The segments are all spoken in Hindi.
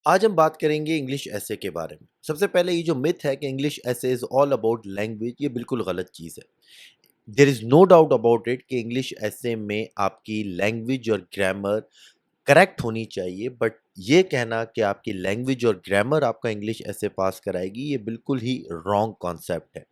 आज हम बात करेंगे इंग्लिश एसे के बारे में। सबसे पहले ये जो मिथ है कि English essay is all about language, ये बिल्कुल गलत चीज़ है। There is no doubt about it कि इंग्लिश एसे में आपकी लैंग्वेज और ग्रामर करेक्ट होनी चाहिए, बट ये कहना कि आपकी लैंग्वेज और ग्रामर आपका इंग्लिश ऐसे पास कराएगी, ये बिल्कुल ही रॉन्ग कॉन्सेप्ट है।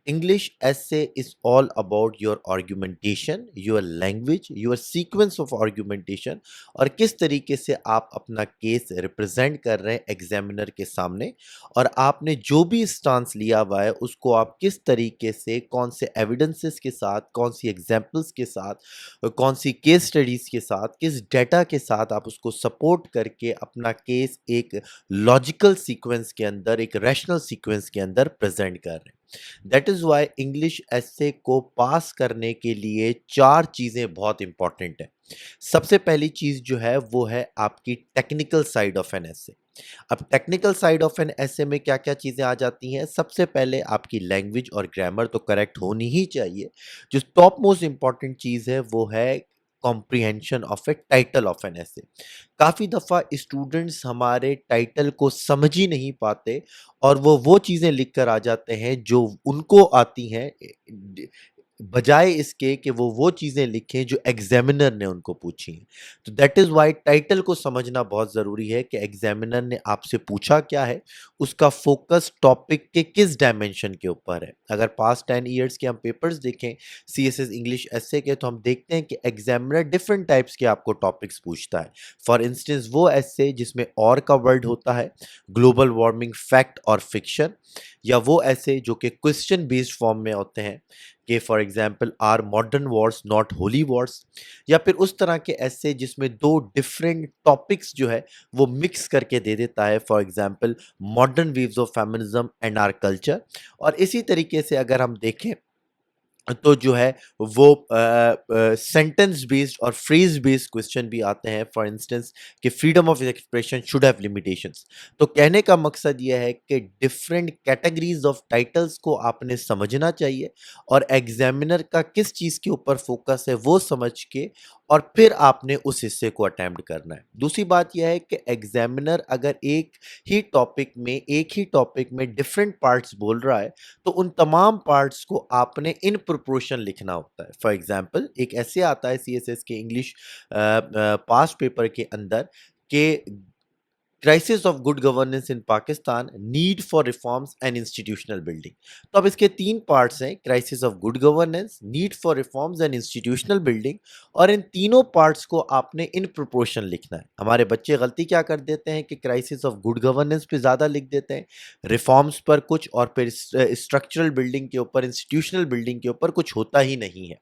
इंग्लिश ऐसे is all about your argumentation, your language, your sequence of argumentation, और किस तरीके से आप अपना केस रिप्रेजेंट कर रहे हैं एग्जामिनर के सामने, और आपने जो भी स्टांस लिया हुआ है उसको आप किस तरीके से, कौन से एविडेंसेस के साथ, कौन सी एग्जाम्पल्स के साथ, कौन सी केस स्टडीज के साथ, किस डेटा के साथ आप उसको सपोर्ट करके अपना केस एक लॉजिकल सीक्वेंस के अंदर, एक रैशनल सीक्वेंस के अंदर प्रेजेंट कर रहे हैं। दैट इज वाई इंग्लिश एसे को पास करने के लिए चार चीजें बहुत इंपॉर्टेंट है। सबसे पहली चीज जो है वो है आपकी technical side of an essay. अब technical side of an essay में क्या क्या चीजें आ जाती हैं? सबसे पहले आपकी लैंग्वेज और ग्रामर तो करेक्ट होनी ही चाहिए। जो टॉप मोस्ट इंपॉर्टेंट चीज है वो है comprehension of A title of an एसे। काफी दफा स्टूडेंट्स हमारे टाइटल को समझ ही नहीं पाते, और वो चीजें लिख कर आ जाते हैं जो उनको आती हैं, बजाय इसके कि वो चीजें लिखें जो एग्जामिनर ने उनको पूछी हैं। तो दैट इज वाई टाइटल को समझना बहुत जरूरी है कि एग्जामिनर ने आपसे पूछा क्या है, उसका फोकस टॉपिक के किस डायमेंशन के ऊपर है। अगर पास्ट 10 ईयर्स के हम पेपर्स देखें सीएसएस इंग्लिश एसए के, तो हम देखते हैं कि एग्जामिनर डिफरेंट टाइप्स के आपको टॉपिक्स पूछता है। फॉर इंस्टेंस वो एसए जिसमें और का वर्ड होता है, ग्लोबल वार्मिंग फैक्ट और फिक्शन, या वो ऐसे जो कि क्वेश्चन बेस्ड फॉर्म में होते हैं कि for example are modern wars not holy wars, या फिर उस तरह के ऐसे जिसमें दो डिफरेंट टॉपिक्स जो है वो मिक्स करके दे देता है, for example modern waves of feminism and our culture. और इसी तरीके से अगर हम देखें तो जो है वो सेंटेंस बेस्ड और फ्रेज बेस्ड क्वेश्चन भी आते हैं। फॉर इंस्टेंस कि freedom of expression should have limitations. तो कहने का मकसद यह है कि डिफरेंट कैटेगरीज ऑफ टाइटल्स को आपने समझना चाहिए, और एग्जामिनर का किस चीज़ के ऊपर फोकस है वो समझ के, और फिर आपने उस हिस्से को अटेम्प्ट करना है। दूसरी बात यह है कि एग्जामिनर अगर एक ही टॉपिक में डिफरेंट पार्ट्स बोल रहा है, तो उन तमाम पार्ट्स को आपने इन प्रोपोर्शन लिखना होता है। फॉर एग्जांपल एक ऐसे आता है सीएसएस के इंग्लिश पास्ट पेपर के अंदर के crisis of good governance in Pakistan, need for reforms and institutional building. तो अब इसके तीन पार्ट्स हैं, crisis of good governance, need for reforms and institutional building, और इन तीनों पार्ट्स को आपने इन प्रोपोर्शन लिखना है। हमारे बच्चे गलती क्या कर देते हैं कि क्राइसिस ऑफ गुड गवर्नेंस पे ज़्यादा लिख देते हैं, रिफॉर्म्स पर कुछ, और फिर स्ट्रक्चरल बिल्डिंग के ऊपर, इंस्टीट्यूशनल बिल्डिंग के ऊपर कुछ होता ही नहीं है।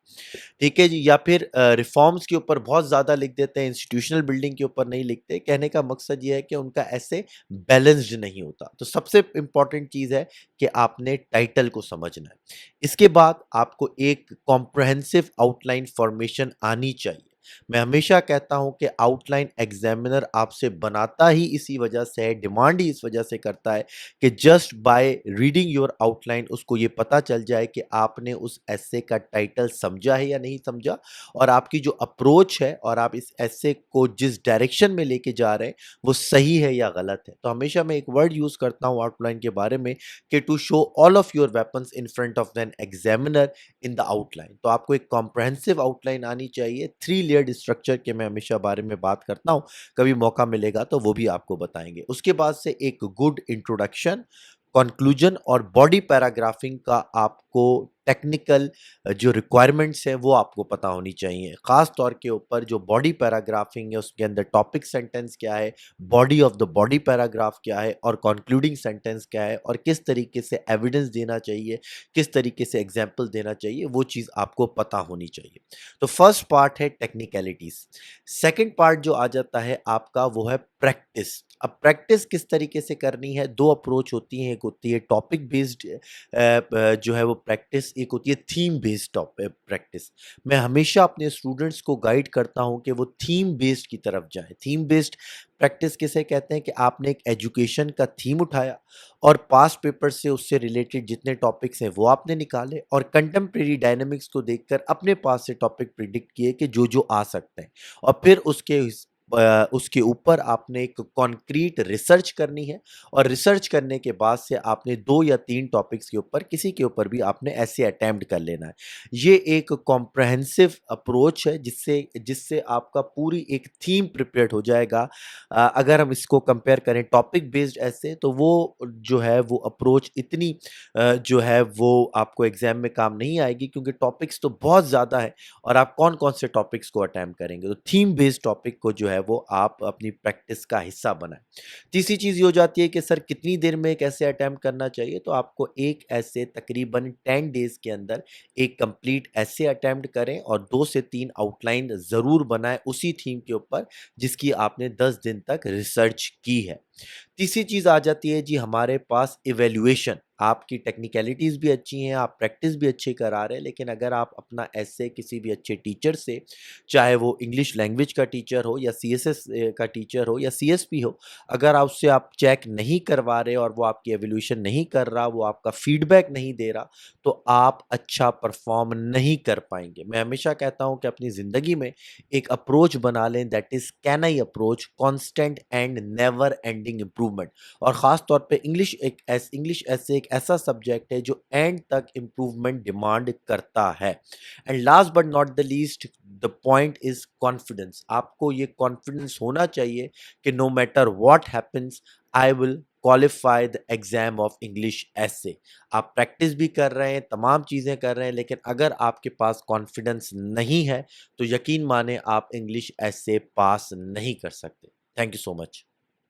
ठीक है जी। या फिर रिफॉर्म्स के ऊपर बहुत ज़्यादा लिख देते हैं, इंस्टीट्यूशनल बिल्डिंग के ऊपर नहीं लिखते। कहने का मकसद ये है कि उनका ऐसे बैलेंस्ड नहीं होता। तो सबसे इंपॉर्टेंट चीज़ है कि आपने टाइटल को समझना है। इसके बाद आपको एक कॉम्प्रहेंसिव आउटलाइन फॉर्मेशन आनी चाहिए। मैं हमेशा कहता हूं कि आउटलाइन एग्जामिनर आपसे बनाता ही इसी वजह से है, डिमांड ही इस वजह से करता है कि just by reading your outline उसको ये पता चल जाए कि आपने उस एसे का टाइटल समझा है या नहीं समझा, और आपकी जो अप्रोच है और आप इस एसे को जिस डायरेक्शन में लेके जा रहे हैं वो सही है या गलत है। तो हमेशा मैं एक वर्ड यूज करता हूँ आउटलाइन के बारे में कि to show all of your weapons in front of an examiner in the outline. तो आपको एक कॉम्प्रहेंसिव आउटलाइन आनी चाहिए, 3 लेयर्ड स्ट्रक्चर के मैं हमेशा बारे में बात करता हूँ। कभी मौका मिलेगा तो वो भी आपको बताएंगे। उसके बाद से एक गुड इंट्रोडक्शन, कंक्लूजन और बॉडी पैराग्राफिंग का आपको टेक्निकल जो रिक्वायरमेंट्स हैं वो आपको पता होनी चाहिए। खास तौर के ऊपर जो बॉडी पैराग्राफिंग है उसके अंदर टॉपिक सेंटेंस क्या है, body of the body paragraph क्या है, और कंक्लूडिंग सेंटेंस क्या है, और किस तरीके से एविडेंस देना चाहिए, किस तरीके से एग्जाम्पल देना चाहिए, वो चीज़ आपको पता होनी चाहिए। तो फर्स्ट पार्ट है टेक्निकलिटीज। सेकंड पार्ट जो आ जाता है आपका वो है प्रैक्टिस। अब प्रैक्टिस किस तरीके से करनी है? दो अप्रोच होती है, एक होती है टॉपिक बेस्ड जो है वो प्रैक्टिस, एक होती है थीम बेस्ड प्रैक्टिस। मैं हमेशा अपने स्टूडेंट्स को गाइड करता हूं कि वो थीम बेस्ड की तरफ जाए। थीम बेस्ड प्रैक्टिस किसे कहते हैं? कि आपने एक एजुकेशन का थीम उठाया और पास्ट पेपर से उससे रिलेटेड जितने टॉपिक्स हैं वो आपने निकाले, और कंटेम्प्रेरी डायनेमिक्स को देखकर अपने पास से टॉपिक प्रिडिक्ट किए कि जो जो आ सकते हैं, और फिर उसके उसके ऊपर आपने एक कॉन्क्रीट रिसर्च करनी है और रिसर्च करने के बाद से आपने 2 या 3 टॉपिक्स के ऊपर किसी के ऊपर भी आपने ऐसे अटेम्प्ट कर लेना है। ये एक कॉम्प्रिहेंसिव अप्रोच है जिससे जिससे आपका पूरी एक थीम प्रिपेयर्ड हो जाएगा। अगर हम इसको कंपेयर करें टॉपिक बेस्ड ऐसे तो वो जो है वो अप्रोच इतनी जो है वो आपको एग्ज़ाम में काम नहीं आएगी क्योंकि टॉपिक्स तो बहुत ज़्यादा है और आप कौन-कौन से टॉपिक्स को अटेम्प्ट करेंगे। तो थीम बेस्ड टॉपिक को जो है वो आप अपनी प्रैक्टिस का हिस्सा बनाएँ। तीसरी चीज़ ये हो जाती है कि सर कितनी देर में एक ऐसे अटेम्प्ट करना चाहिए? तो आपको एक ऐसे तकरीबन 10 डेज़ के अंदर एक कंप्लीट ऐसे अटेम्प्ट करें और 2 से 3 आउटलाइन ज़रूर बनाएँ उसी थीम के ऊपर जिसकी आपने 10 दिन तक रिसर्च की है। तीसरी चीज़ आ जाती है जी हमारे पास इवैल्यूएशन। आपकी टेक्निकैलिटीज़ भी अच्छी हैं, आप प्रैक्टिस भी अच्छी करा रहे हैं, लेकिन अगर आप अपना एसे किसी भी अच्छे टीचर से, चाहे वो इंग्लिश लैंग्वेज का टीचर हो या सीएसएस का टीचर हो या सीएसपी हो, अगर आप उससे आप चेक नहीं करवा रहे और वो आपकी इवैल्यूएशन नहीं कर रहा, वो आपका फीडबैक नहीं दे रहा, तो आप अच्छा परफ़ॉर्म नहीं कर पाएँगे। मैं हमेशा कहता हूँ कि अपनी ज़िंदगी में एक अप्रोच बना लें that is can I approach constant and never ending improvement और ख़ास तौर पे इंग्लिश ऐसे एक ऐसा सब्जेक्ट है जो एंड तक इम्प्रूवमेंट डिमांड करता है। And last but not the least the point is confidence. आपको ये कॉन्फिडेंस होना चाहिए कि no matter what happens I will qualify the exam of English essay. आप प्रैक्टिस भी कर रहे हैं, तमाम चीज़ें कर रहे हैं, लेकिन अगर आपके पास कॉन्फिडेंस नहीं है तो यकीन माने आप इंग्लिश ऐसे पास नहीं कर सकते। Thank you so much.